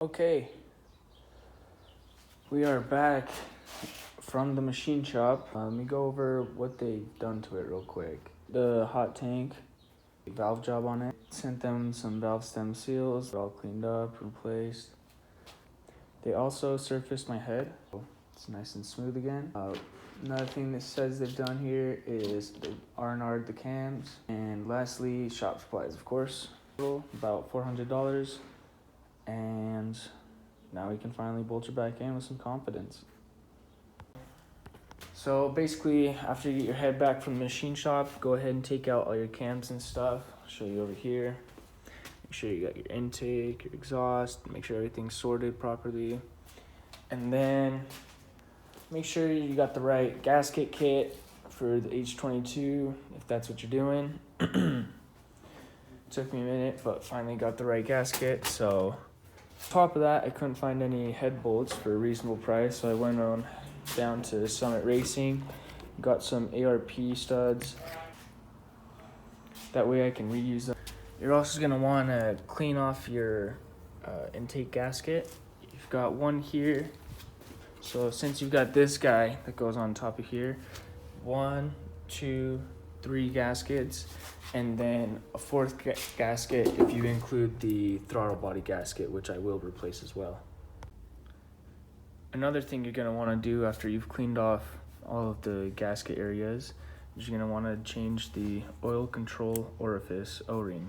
Okay, we are back from the machine shop. Let me go over what they've done to it real quick. The hot tank, valve job on it. Sent them some valve stem seals, all cleaned up, replaced. They also surfaced my head. It's nice and smooth again. Another thing that says they've done here is they R&R'd the cams. And lastly, shop supplies, of course. About $400. And now we can finally bolt her back in with some confidence. So basically, after you get your head back from the machine shop, go ahead and take out all your cams and stuff. I'll show you over here. Make sure you got your intake, your exhaust, make sure everything's sorted properly. And then make sure you got the right gasket kit for the H22, if that's what you're doing. Took me a minute, but finally got the right gasket. So on top of that, I couldn't find any head bolts for a reasonable price, so I went on down to Summit Racing, got some ARP studs. That way I can reuse them. You're also gonna wanna clean off your intake gasket. You've got one here. So since you've got this guy that goes on top of here, 1, 2, 3 gaskets, and then a fourth gasket if you include the throttle body gasket, which I will replace as well. Another thing you're gonna wanna do after you've cleaned off all of the gasket areas is you're gonna wanna change the oil control orifice O-ring.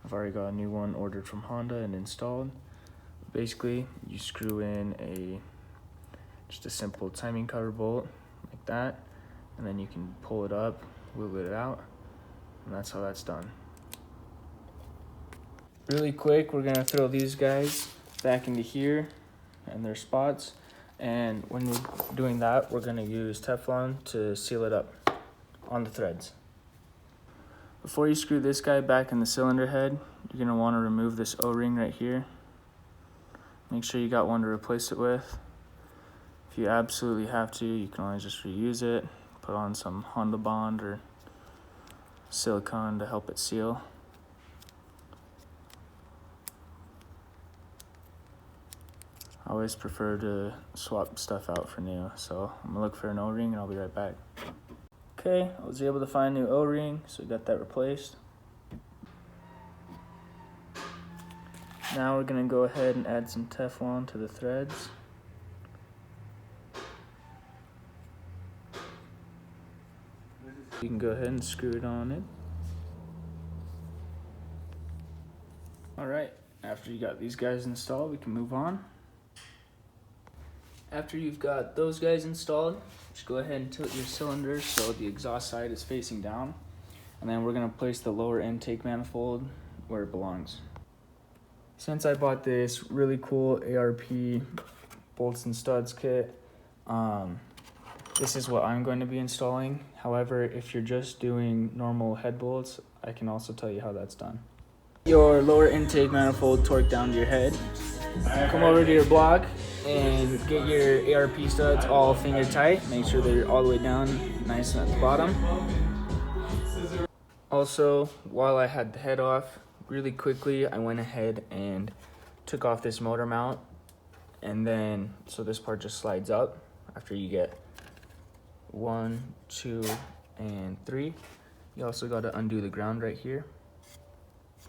I've already got a new one ordered from Honda and installed. Basically, you screw in just a simple timing cover bolt like that, and then you can pull it up, wiggle it out, and that's how that's done. Really quick, we're gonna throw these guys back into here and their spots, and when we're doing that, we're gonna use Teflon to seal it up on the threads. Before you screw this guy back in the cylinder head, you're gonna wanna remove this O-ring right here. Make sure you got one to replace it with. If you absolutely have to, you can always just reuse it, put on some Honda Bond or silicone to help it seal. I always prefer to swap stuff out for new, so I'm gonna look for an O-ring and I'll be right back. Okay, I was able to find a new O-ring, so we got that replaced. Now we're gonna go ahead and add some Teflon to the threads. You can go ahead and screw it on it. All right, after you got these guys installed, we can move on. After you've got those guys installed, just go ahead and tilt your cylinder so the exhaust side is facing down. And then we're gonna place the lower intake manifold where it belongs. Since I bought this really cool ARP bolts and studs kit, this is what I'm going to be installing. However, if you're just doing normal head bolts, I can also tell you how that's done. Your lower intake manifold torqued down to your head. Come over to your block and get your ARP studs all finger tight. Make sure they're all the way down, nice and at the bottom. Also, while I had the head off, really quickly, I went ahead and took off this motor mount. And then, so this part just slides up after you get 1, 2, and 3. You also got to undo the ground right here.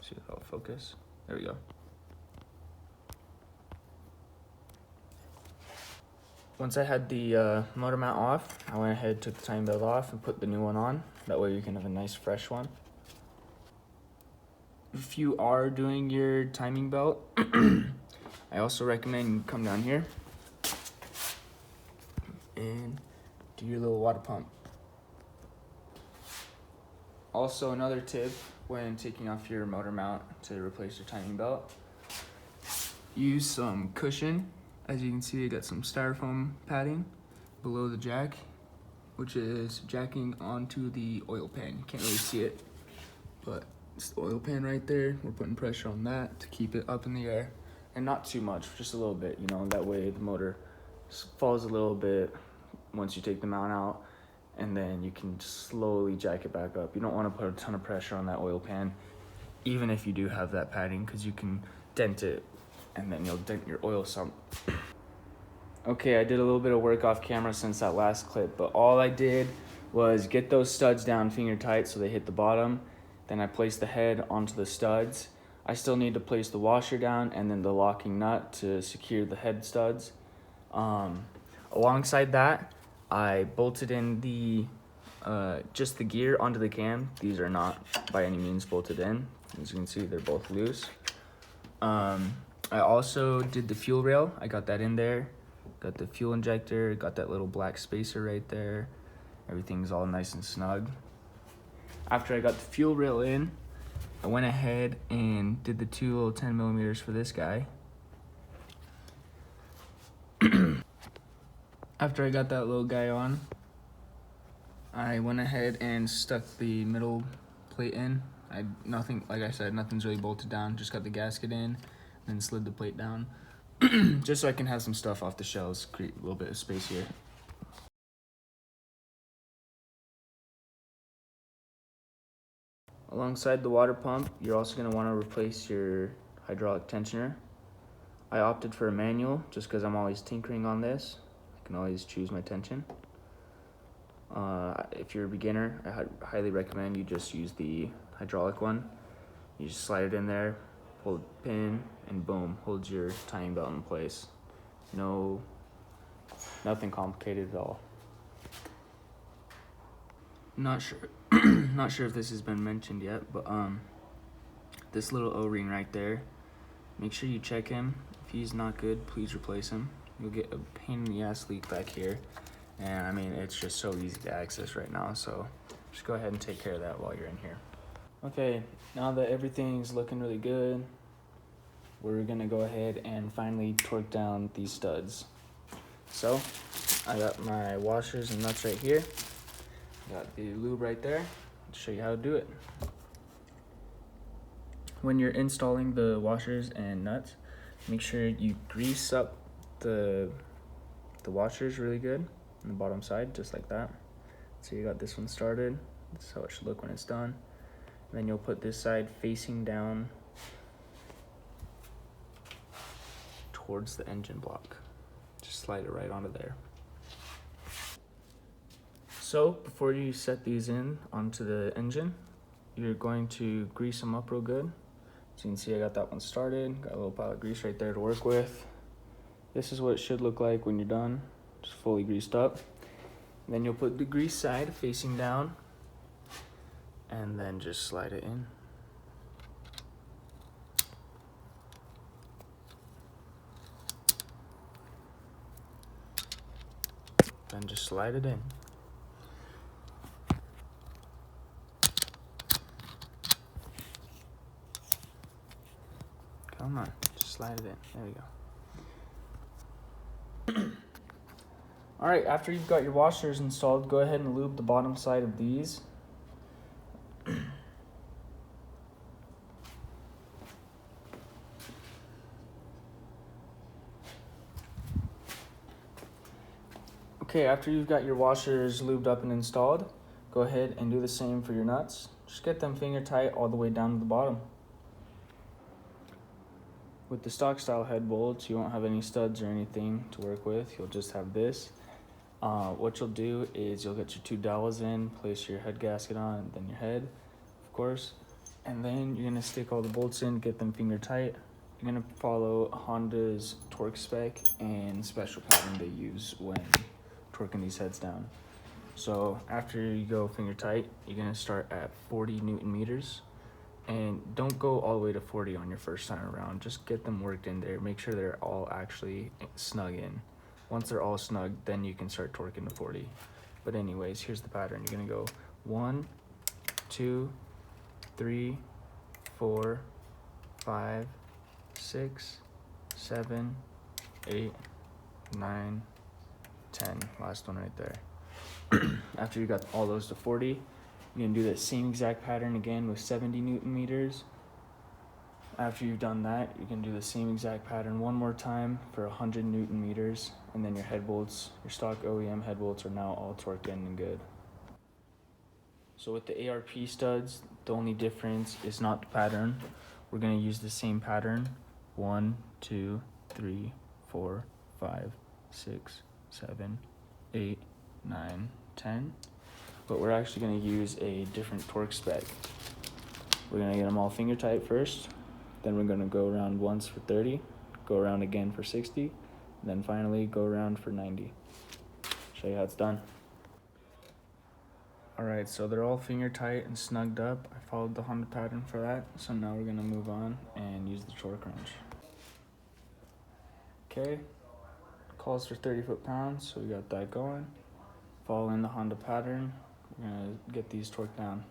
See if I'll focus. There we go. Once I had the motor mount off, I went ahead, took the timing belt off, and put the new one on. That way we can have a nice fresh one. If you are doing your timing belt, I also recommend you come down here and do your little water pump. Also, another tip when taking off your motor mount to replace your timing belt, use some cushion. As you can see, I got some styrofoam padding below the jack, which is jacking onto the oil pan. You can't really see it, but it's the oil pan right there. We're putting pressure on that to keep it up in the air, and not too much, just a little bit, you know, that way the motor falls a little bit once you take the mount out, and then you can slowly jack it back up. You don't want to put a ton of pressure on that oil pan, even if you do have that padding, because you can dent it and then you'll dent your oil sump. Okay, I did a little bit of work off camera since that last clip, but all I did was get those studs down finger tight so they hit the bottom. Then I placed the head onto the studs. I still need to place the washer down and then the locking nut to secure the head studs. Alongside that, I bolted in the just the gear onto the cam. These are not by any means bolted in. As you can see, they're both loose. I also did the fuel rail. I got that in there. Got the fuel injector, got that little black spacer right there. Everything's all nice and snug. After I got the fuel rail in, I went ahead and did the two little 10 millimeters for this guy. After I got that little guy on, I went ahead and stuck the middle plate in. Like I said, nothing's really bolted down. Just got the gasket in, then slid the plate down. Just so I can have some stuff off the shelves, create a little bit of space here. Alongside the water pump, you're also going to want to replace your hydraulic tensioner. I opted for a manual just because I'm always tinkering on this. I can always choose my tension. If you're a beginner, I highly recommend you just use the hydraulic one. You just slide it in there, pull the pin, and boom, holds your timing belt in place. Nothing complicated at all. Not sure if this has been mentioned yet, but this little O-ring right there, make sure you check him. If he's not good, please replace him. You'll get a pain in the ass leak back here, and I mean, it's just so easy to access right now, so just go ahead and take care of that while you're in here. Okay, now that everything's looking really good, we're gonna go ahead and finally torque down these studs. So I got my washers and nuts right here. Got the lube right there. I'll show you how to do it. When you're installing the washers and nuts, make sure you grease up the washers really good on the bottom side, just like that. So you got this one started. This is how it should look when it's done. Then you'll put this side facing down towards the engine block. Just slide it right onto there. So before you set these in onto the engine, you're going to grease them up real good. So you can see I got that one started, got a little pile of grease right there to work with. This is what it should look like when you're done, just fully greased up. And then you'll put the grease side facing down and then just slide it in. Then just slide it in. Come on, just slide it in. There we go. All right, after you've got your washers installed, go ahead and lube the bottom side of these. Okay, after you've got your washers lubed up and installed, go ahead and do the same for your nuts. Just get them finger tight all the way down to the bottom. With the stock style head bolts, you won't have any studs or anything to work with. You'll just have this. What you'll do is you'll get your two dowels in, place your head gasket on, and then your head, of course. And then you're gonna stick all the bolts in, get them finger tight. You're gonna follow Honda's torque spec and special pattern they use when torquing these heads down. So after you go finger tight, you're gonna start at 40 Newton meters. And don't go all the way to 40 on your first time around. Just get them worked in there. Make sure they're all actually snug in. Once they're all snug, then you can start torquing to 40. But anyways, here's the pattern. You're gonna go 1, 2, 3, 4, 5, 6, 7, 8, 9, 10. Last one right there. After you got all those to 40, you're gonna do that same exact pattern again with 70 Newton meters. After you've done that, you can do the same exact pattern one more time for 100 Newton meters, and then your head bolts, your stock OEM head bolts are now all torqued in and good. So with the ARP studs, the only difference is not the pattern. We're gonna use the same pattern 1, 2, 3, 4, 5, 6, 7, 8, 9, 10. But we're actually going to use a different torque spec. We're going to get them all finger tight first, then we're going to go around once for 30, go around again for 60, and then finally go around for 90. Show you how it's done. Alright, so they're all finger tight and snugged up. I followed the Honda pattern for that, so now we're going to move on and use the torque wrench. Okay, calls for 30 foot-pounds, so we got that going. Following the Honda pattern, we're going to get these torqued down.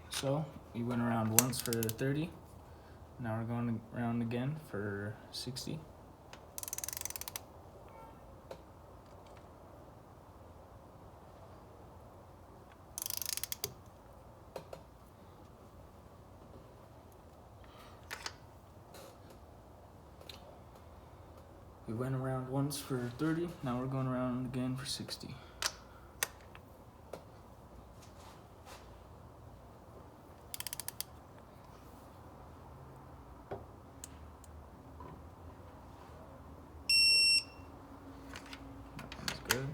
So we went around once for 30. Now we're going around again for 60. We went around once for 30. Now we're going around again for 60. That's good.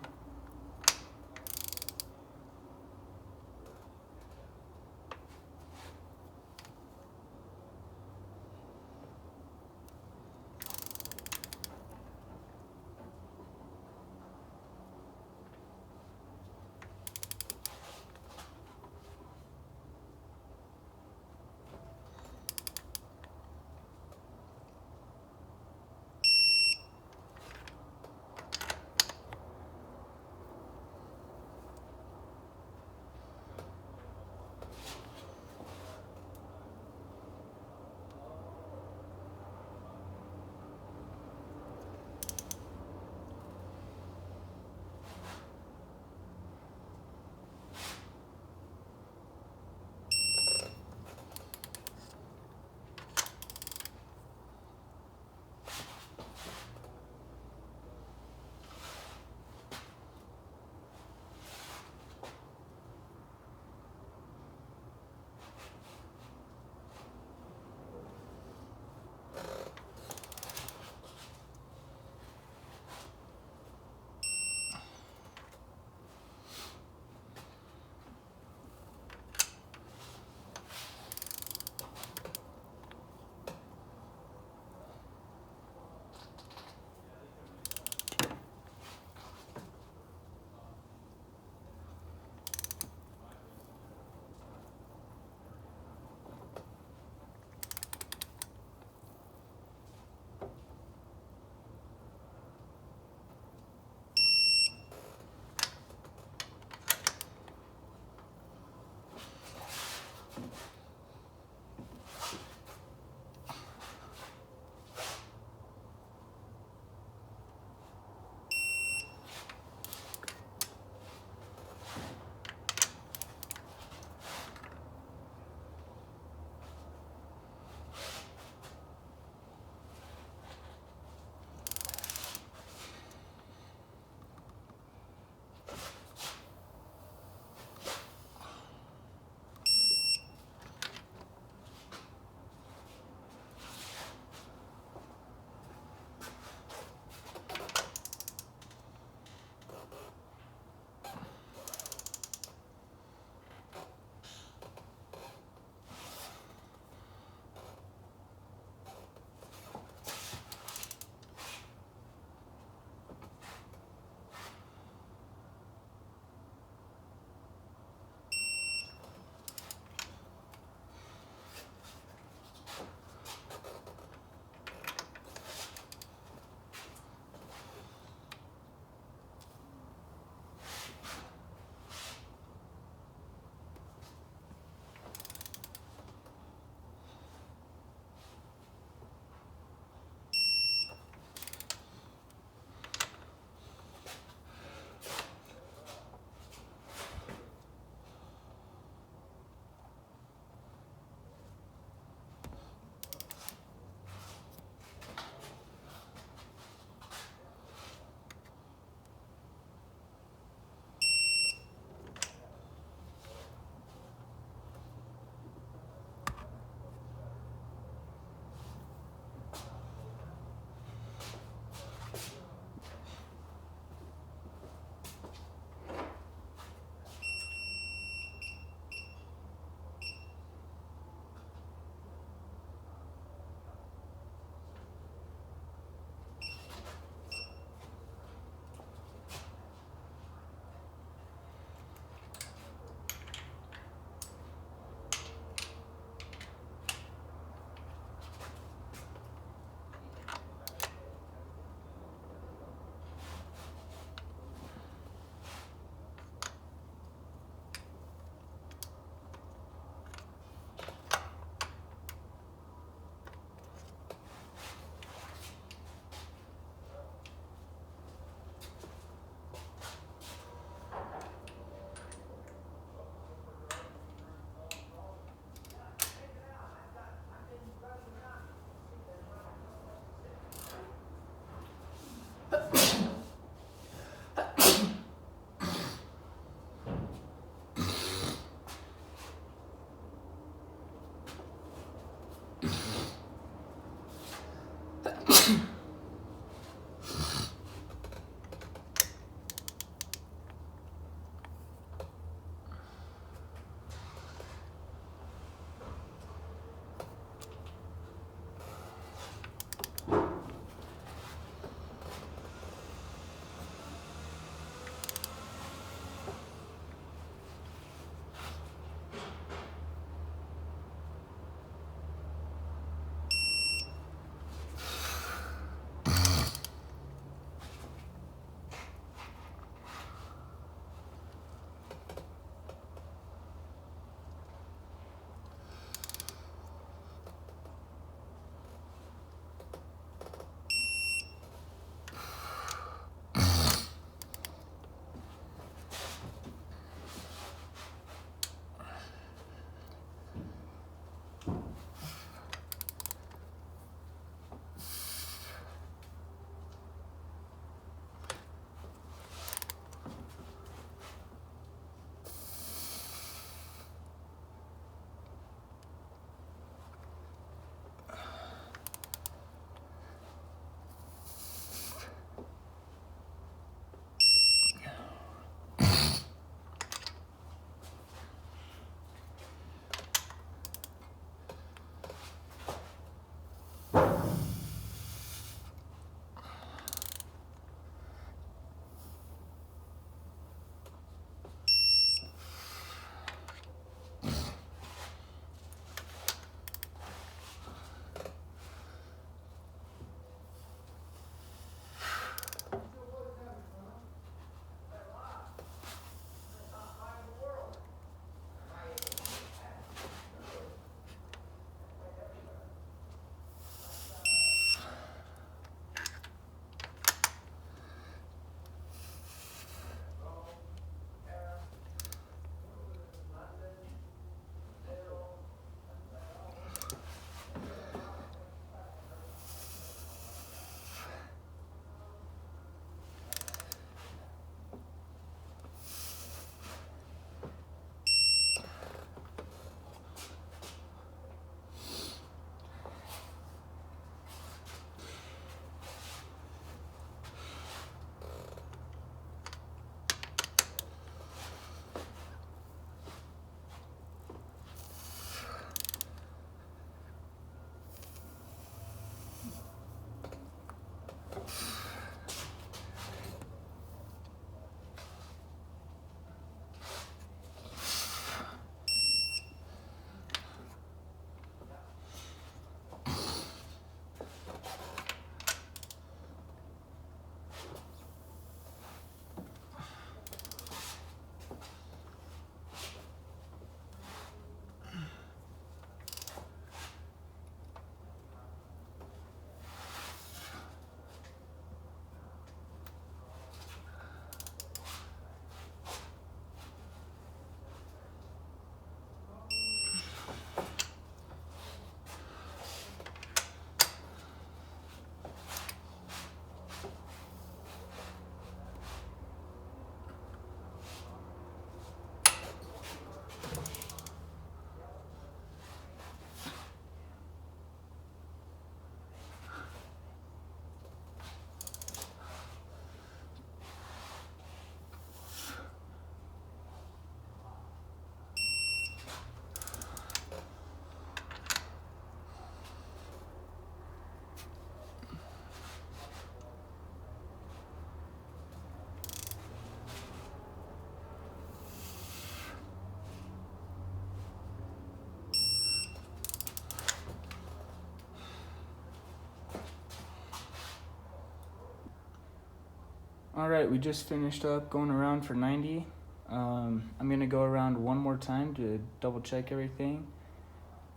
All right, we just finished up going around for 90. I'm gonna go around one more time to double check everything.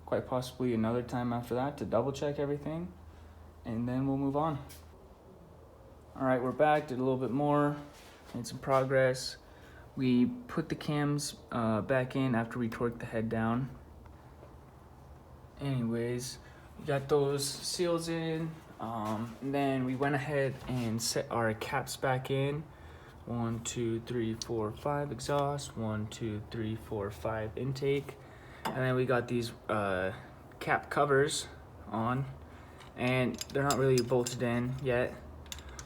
Quite possibly another time after that to double check everything, and then we'll move on. All right, we're back, did a little bit more, made some progress. We put the cams back in after we torqued the head down. Anyways, we got those seals in, and then we went ahead and set our caps back in. 1, 2, 3, 4, 5 exhaust, 1, 2, 3, 4, 5 intake. And then we got these cap covers on, and they're not really bolted in yet.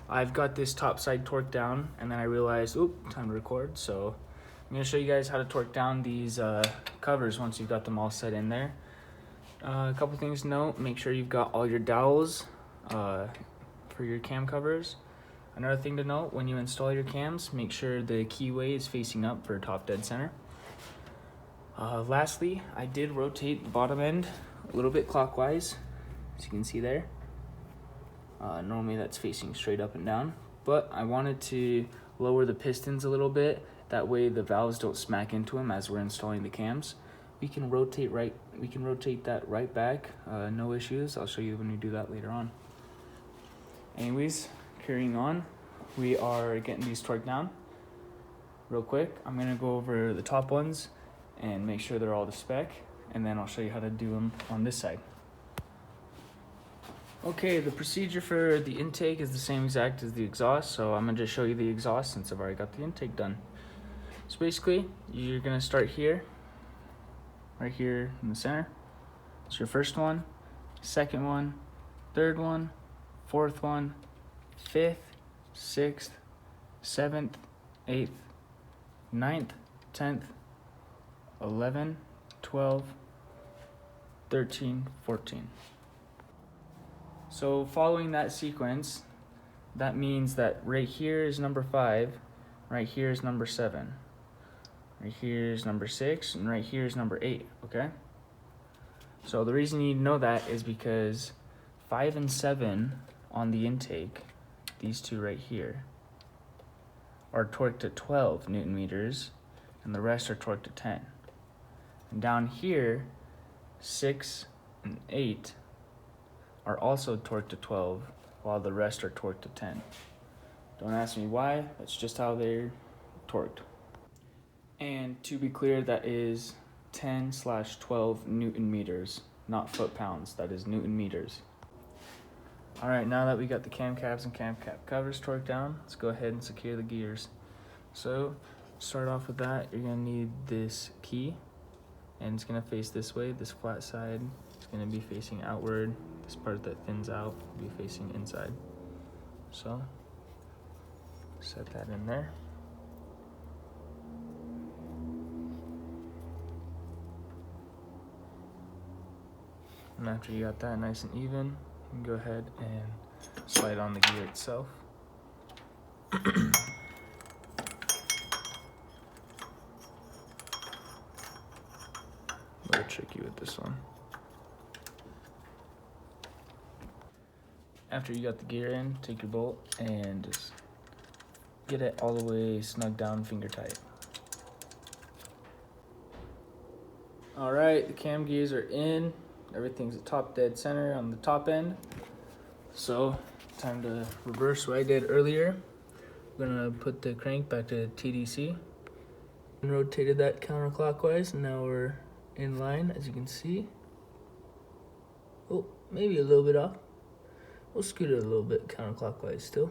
I've got this top side torqued down, and then I realized, oop, time to record. So I'm gonna show you guys how to torque down these covers once you've got them all set in there. A couple things to note: make sure you've got all your dowels for your cam covers. Another thing to note: when you install your cams, make sure the keyway is facing up for top dead center. Lastly, I did rotate the bottom end a little bit clockwise, as you can see there. Normally that's facing straight up and down, but I wanted to lower the pistons a little bit. That way the valves don't smack into them as we're installing the cams. We can rotate that right back, no issues. I'll show you when we do that later on. Anyways, carrying on, we are getting these torqued down. Real quick, I'm gonna go over the top ones and make sure they're all to spec, and then I'll show you how to do them on this side. Okay, the procedure for the intake is the same exact as the exhaust, so I'm gonna just show you the exhaust since I've already got the intake done. So basically, you're gonna start here, right here in the center. It's your first one, second one, third one, fourth one, fifth, sixth, seventh, eighth, 9th, 10th, 11, 12, 13, 14. So following that sequence, that means that right here is number 5, right here is number 7, right here is number 6, and right here is number 8, okay? So the reason you need to know that is because 5 and 7 on the intake, these two right here, are torqued at 12 Newton meters, and the rest are torqued at 10. And down here, 6 and 8 are also torqued to 12, while the rest are torqued to 10. Don't ask me why, that's just how they're torqued. And to be clear, that is 10/12 Newton meters, not foot pounds, that is Newton meters. All right, now that we got the cam caps and cam cap covers torqued down, let's go ahead and secure the gears. So, start off with that, you're gonna need this key, and it's gonna face this way. This flat side is gonna be facing outward. This part that thins out will be facing inside. So, set that in there. And after you got that nice and even, you can go ahead and slide on the gear itself. A little tricky with this one. After you got the gear in, take your bolt and just get it all the way snug down, finger tight. All right, the cam gears are in. Everything's at top dead center on the top end. So, time to reverse what I did earlier. I'm gonna put the crank back to TDC. And rotated that counterclockwise, and now we're in line, as you can see. Oh, maybe a little bit off. We'll scoot it a little bit counterclockwise still.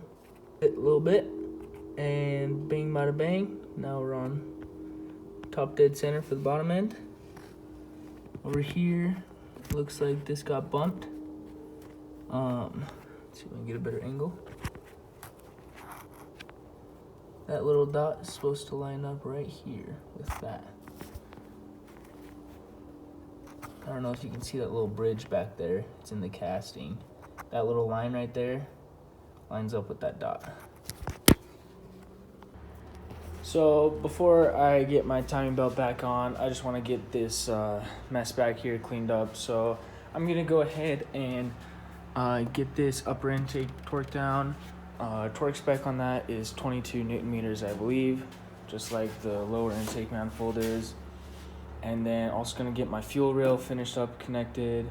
Hit a little bit, and bang bada bang. Now we're on top dead center for the bottom end. Over here, looks like this got bumped. Let's see if we can get a better angle. That little dot is supposed to line up right here with that. I don't know if you can see that little bridge back there. It's in the casting. That little line right there lines up with that dot. So before I get my timing belt back on, I just want to get this mess back here cleaned up. So I'm gonna go ahead and get this upper intake torqued down. Torque spec on that is 22 Newton meters, I believe, just like the lower intake manifold is. And then also gonna get my fuel rail finished up, connected.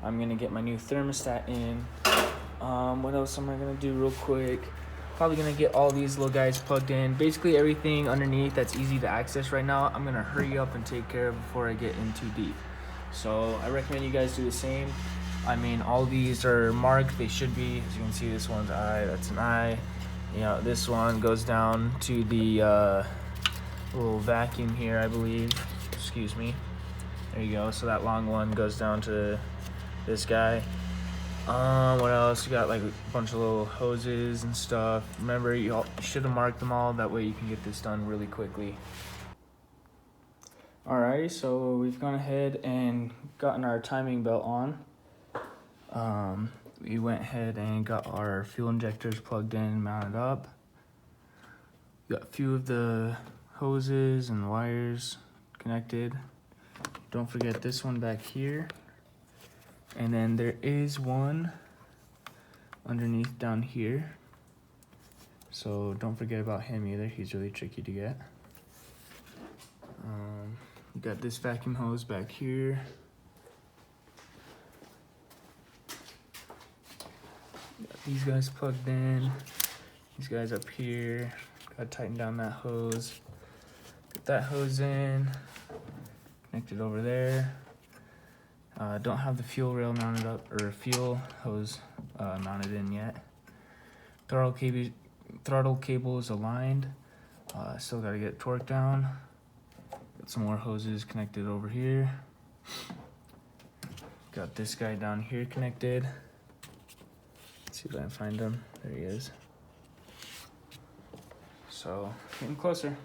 I'm gonna get my new thermostat in. What else am I gonna do real quick? Probably gonna get all these little guys plugged in. Basically everything underneath that's easy to access right now, I'm gonna hurry up and take care of before I get in too deep. So I recommend you guys do the same. I mean, all these are marked, they should be. As you can see, this one's eye, that's an eye. You know, this one goes down to the little vacuum here, I believe. Excuse me. There you go. So that long one goes down to this guy. What else? You got like a bunch of little hoses and stuff. Remember, you should have marked them all. That way you can get this done really quickly. Alrighty, so we've gone ahead and gotten our timing belt on. We went ahead and got our fuel injectors plugged in, mounted up. Got a few of the hoses and wires connected. Don't forget this one back here. And then there is one underneath down here. So don't forget about him either. He's really tricky to get. We got this vacuum hose back here. Got these guys plugged in. These guys up here. Gotta tighten down that hose. Get that hose in. Connected over there. Don't have the fuel rail mounted up, or fuel hose mounted in yet. Throttle cable is aligned. Still gotta get torque down. Got some more hoses connected over here. Got this guy down here connected. Let's see if I can find him. There he is. So, getting closer.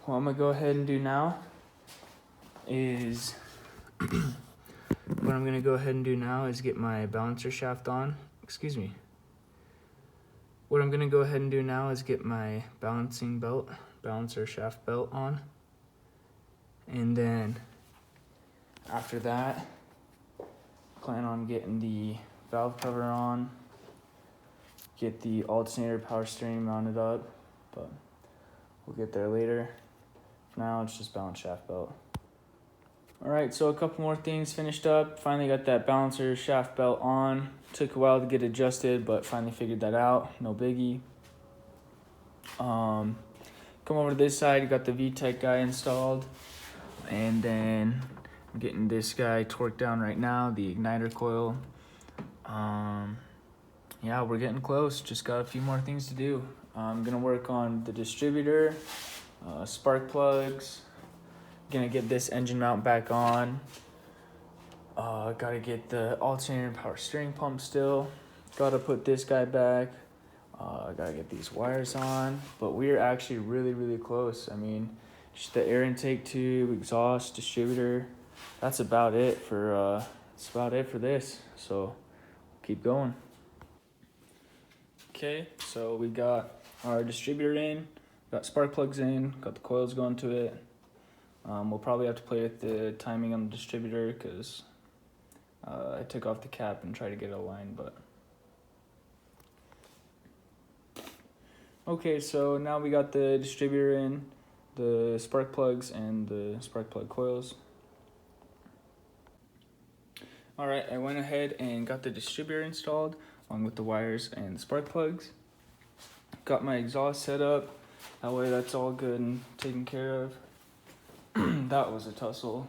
What I'm gonna go ahead and do now is get my balancer shaft on. Excuse me. What I'm gonna go ahead and do now is get my balancer shaft belt on. And then after that, plan on getting the valve cover on, get the alternator power steering mounted up, but we'll get there later. For now, it's just balance shaft belt. All right, so a couple more things finished up. Finally got that balancer shaft belt on. Took a while to get adjusted, but finally figured that out. No biggie. Come over to this side, you got the VTEC guy installed. And then I'm getting this guy torqued down right now, the igniter coil. Yeah, we're getting close. Just got a few more things to do. I'm gonna work on the distributor, spark plugs. Gonna get this engine mount back on. Gotta get the alternator and power steering pump still. Gotta put this guy back. Gotta get these wires on. But we're actually really close. I mean, just the air intake tube, exhaust, distributor. That's about it for this. So keep going. Okay, so we got our distributor in, got spark plugs in, got the coils going to it. We'll probably have to play with the timing on the distributor because I took off the cap and tried to get it aligned, but. Okay, so now we got the distributor in, the spark plugs, and the spark plug coils. All right, I went ahead and got the distributor installed along with the wires and the spark plugs. Got my exhaust set up, that way that's all good and taken care of. That was a tussle.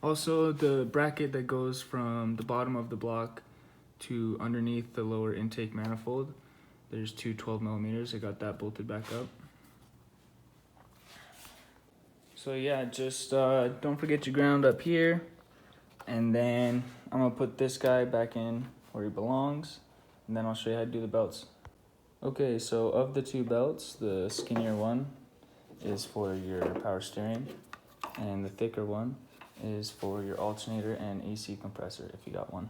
Also, the bracket that goes from the bottom of the block to underneath the lower intake manifold, there's two 12mm. I got that bolted back up. So yeah, just don't forget your ground up here. And then I'm gonna put this guy back in where he belongs. And then I'll show you how to do the belts. Okay, so of the two belts, the skinnier one is for your power steering, and the thicker one is for your alternator and AC compressor if you got one.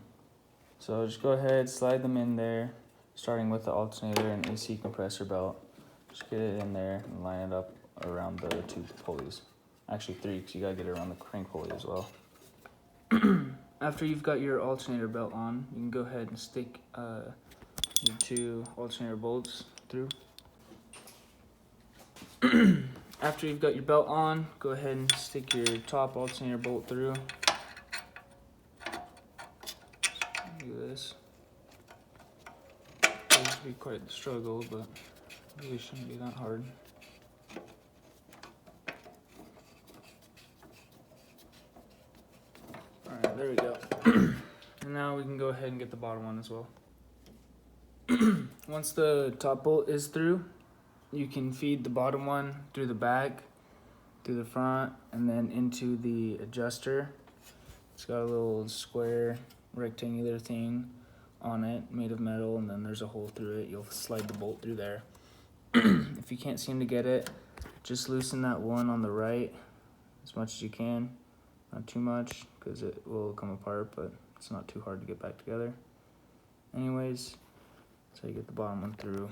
So just go ahead, slide them in there, starting with the alternator and AC compressor belt. Just get it in there and line it up around the two pulleys. Actually three, because you gotta get it around the crank pulley as well. After you've got your alternator belt on, you can go ahead and stick your 2 alternator bolts through. After you've got your belt on, go ahead and stick your top alternator bolt through. Do this. It will be quite the struggle, but it really shouldn't be that hard. Alright, there we go. And now we can go ahead and get the bottom one as well. Once the top bolt is through, you can feed the bottom one through the back, through the front, and then into the adjuster. It's got a little square rectangular thing on it made of metal, and then there's a hole through it. You'll slide the bolt through there. If you can't seem to get it, just loosen that one on the right as much as you can. Not too much, because it will come apart, but it's not too hard to get back together. Anyways, so you get the bottom one through.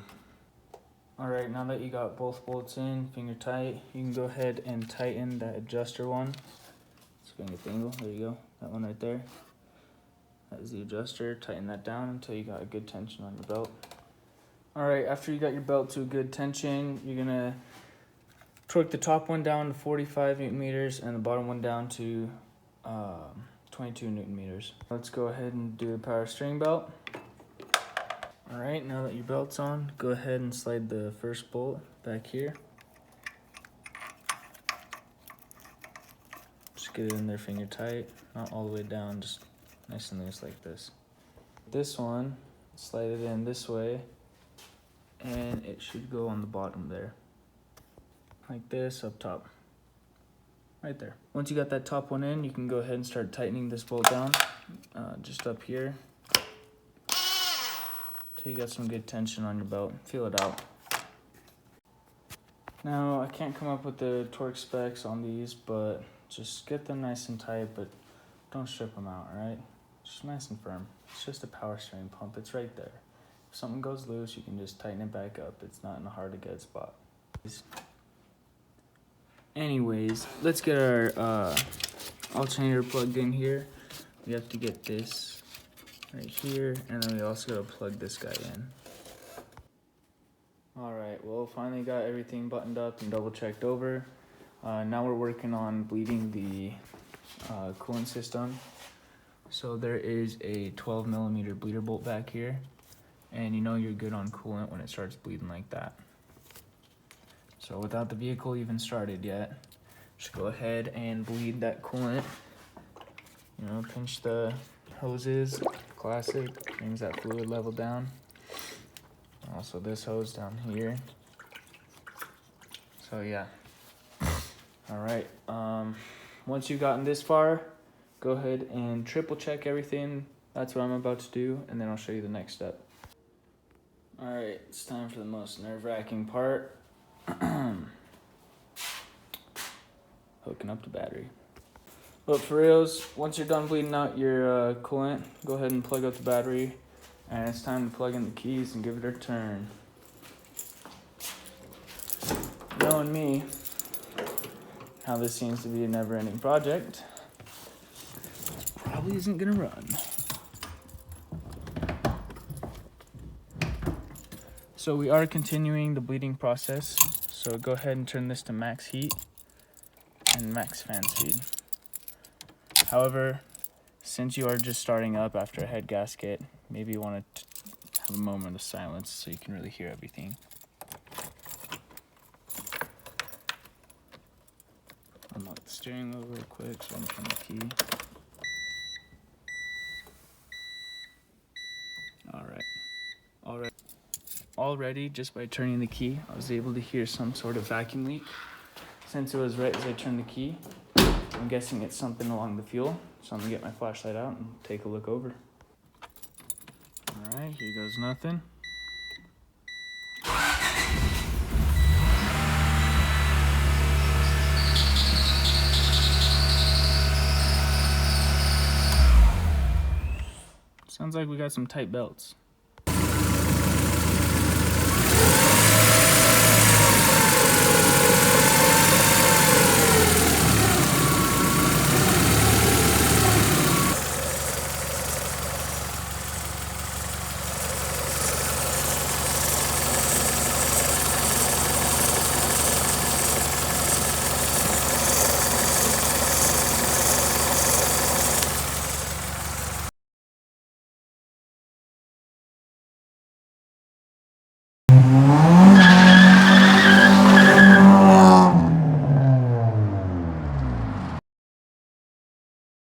Alright, now that you got both bolts in, finger tight, you can go ahead and tighten that adjuster one. It's finger angle, there you go, that one right there. That is the adjuster. Tighten that down until you got a good tension on your belt. Alright, after you got your belt to a good tension, you're gonna torque the top one down to 45 Newton meters and the bottom one down to 22 Newton meters. Let's go ahead and do the power steering belt. Alright, now that your belt's on, go ahead and slide the first bolt back here. Just get it in there finger tight, not all the way down, just nice and loose like this. This one, slide it in this way, and it should go on the bottom there. Like this, up top. Right there. Once you got that top one in, you can go ahead and start tightening this bolt down, just up here. Till you got some good tension on your belt. Feel it out. Now, I can't come up with the torque specs on these, but just get them nice and tight, but don't strip them out, alright? Just nice and firm. It's just a power steering pump. It's right there. If something goes loose, you can just tighten it back up. It's not in a hard to get spot. Anyways, let's get our alternator plugged in here. We have to get this right here, and then we also gotta plug this guy in. Alright, well, finally got everything buttoned up and double checked over. Now we're working on bleeding the coolant system. So there is a 12 millimeter bleeder bolt back here, and you know you're good on coolant when it starts bleeding like that. So without the vehicle even started yet, just go ahead and bleed that coolant. You know, pinch the hoses, classic, brings that fluid level down. Also this hose down here. So yeah. Alright, once you've gotten this far, go ahead and triple check everything. That's what I'm about to do, and then I'll show you the next step. Alright, it's time for the most nerve-wracking part. Hooking up the battery. But for reals, once you're done bleeding out your coolant, go ahead and plug up the battery, and it's time to plug in the keys and give it a turn. Knowing me, how this seems to be a never-ending project, probably isn't gonna run. So we are continuing the bleeding process, so go ahead and turn this to max heat and max fan speed. However, since you are just starting up after a head gasket, maybe you want to have a moment of silence so you can really hear everything. Unlock the steering wheel real quick so I can turn the key. Already, just by turning the key, I was able to hear some sort of vacuum leak. Since it was right as I turned the key, I'm guessing it's something along the fuel. So I'm gonna get my flashlight out and take a look over. All right, here goes nothing. Sounds like we got some tight belts.